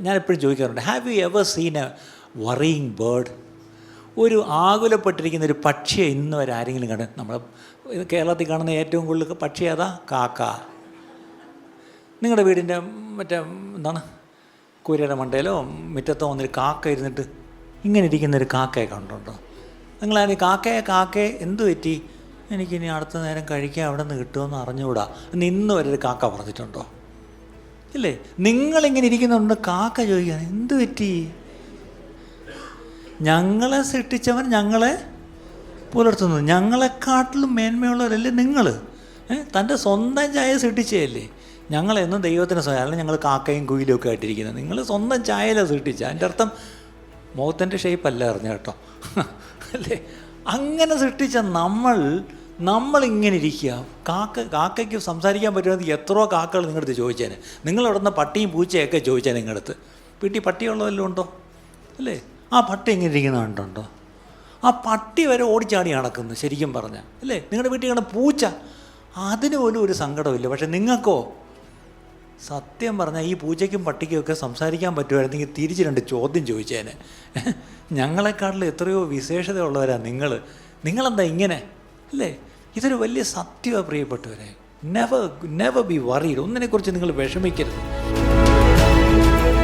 ഞാനെപ്പോഴും ചോദിക്കാറുണ്ട്, have you ever seen a worrying bird? ഒരു ആകുലപ്പെട്ടിരിക്കുന്ന ഒരു പക്ഷിയെ ഇന്ന് വരെ ആരെങ്കിലും കണ്ട്? നമ്മൾ കേരളത്തിൽ കാണുന്ന ഏറ്റവും കൂടുതൽ പക്ഷി അതാ കാക്ക. നിങ്ങളുടെ വീടിൻ്റെ മറ്റേ എന്താണ് കൂരയുടെ മണ്ടയിലോ മുറ്റത്തോ വന്നൊരു കാക്ക ഇരുന്നിട്ട് ഇങ്ങനെ ഇരിക്കുന്നൊരു കാക്കയെ കണ്ടുണ്ടോ? നിങ്ങളാണ് കാക്കയെ എന്തു പറ്റി, എനിക്കിനി അടുത്ത നേരം കഴിക്കാൻ അവിടെ നിന്ന് കിട്ടുമെന്ന് അറിഞ്ഞുകൂടാ എന്ന് ഇന്ന് വരെ ഒരു കാക്ക പറഞ്ഞിട്ടുണ്ടോ? ഇല്ലേ? നിങ്ങളിങ്ങനെ ഇരിക്കുന്നുണ്ട്, കാക്ക ചോദിക്കുകയാണ് എന്തു പറ്റി? ഞങ്ങളെ സൃഷ്ടിച്ചവൻ ഞങ്ങളെ പുലർത്തുന്നു, ഞങ്ങളെക്കാട്ടിലും മേന്മയുള്ളവരല്ലേ നിങ്ങൾ? തൻ്റെ സ്വന്തം ചായ സൃഷ്ടിച്ചതല്ലേ? ഞങ്ങളെന്നും ദൈവത്തിന് സ്വയം, അല്ലെങ്കിൽ ഞങ്ങൾ കാക്കയും കുയിലും ഒക്കെ ആയിട്ടിരിക്കുന്നത്. നിങ്ങൾ സ്വന്തം ചായയിലാണ് സൃഷ്ടിച്ച. അതിൻ്റെ അർത്ഥം മുഖത്തിൻ്റെ ഷേപ്പല്ല അറിഞ്ഞു കേട്ടോ, അല്ലേ? അങ്ങനെ സൃഷ്ടിച്ച നമ്മളിങ്ങനെ ഇരിക്കുക. കാക്കയ്ക്ക് സംസാരിക്കാൻ പറ്റുമെങ്കിൽ എത്രയോ കാക്കകൾ നിങ്ങളടുത്ത് ചോദിച്ചേനെ. നിങ്ങളവിടെ നിന്ന് പട്ടിയും പൂച്ചയൊക്കെ ചോദിച്ചേനെ നിങ്ങളടുത്ത്. വീട്ടിൽ പട്ടിയുള്ളതെല്ലാം ഉണ്ടോ? അല്ലേ? ആ പട്ടി ഇങ്ങനെ ഇരിക്കുന്ന കണ്ടുണ്ടോ? ആ പട്ടി വരെ ഓടിച്ചാടി നടക്കുന്നു ശരിക്കും പറഞ്ഞാൽ, അല്ലേ? നിങ്ങളുടെ വീട്ടിൽ കാണുന്ന പൂച്ച, അതിന് പോലും ഒരു സങ്കടമില്ല. പക്ഷെ നിങ്ങൾക്കോ? സത്യം പറഞ്ഞാൽ ഈ പൂച്ചയ്ക്കും പട്ടിക്കുമൊക്കെ സംസാരിക്കാൻ പറ്റുമായിരുന്നെങ്കിൽ തിരിച്ച് 2 ചോദ്യം ചോദിച്ചേനെ. ഞങ്ങളെക്കാട്ടിലും എത്രയോ വിശേഷതയുള്ളവരാണ് നിങ്ങളെന്താ ഇങ്ങനെ, അല്ലേ? ഇതൊരു വലിയ സത്യമാണ് പ്രിയപ്പെട്ടവരെ. Never be worried. ഒന്നിനെക്കുറിച്ച് നിങ്ങൾ വിഷമിക്കരുത്.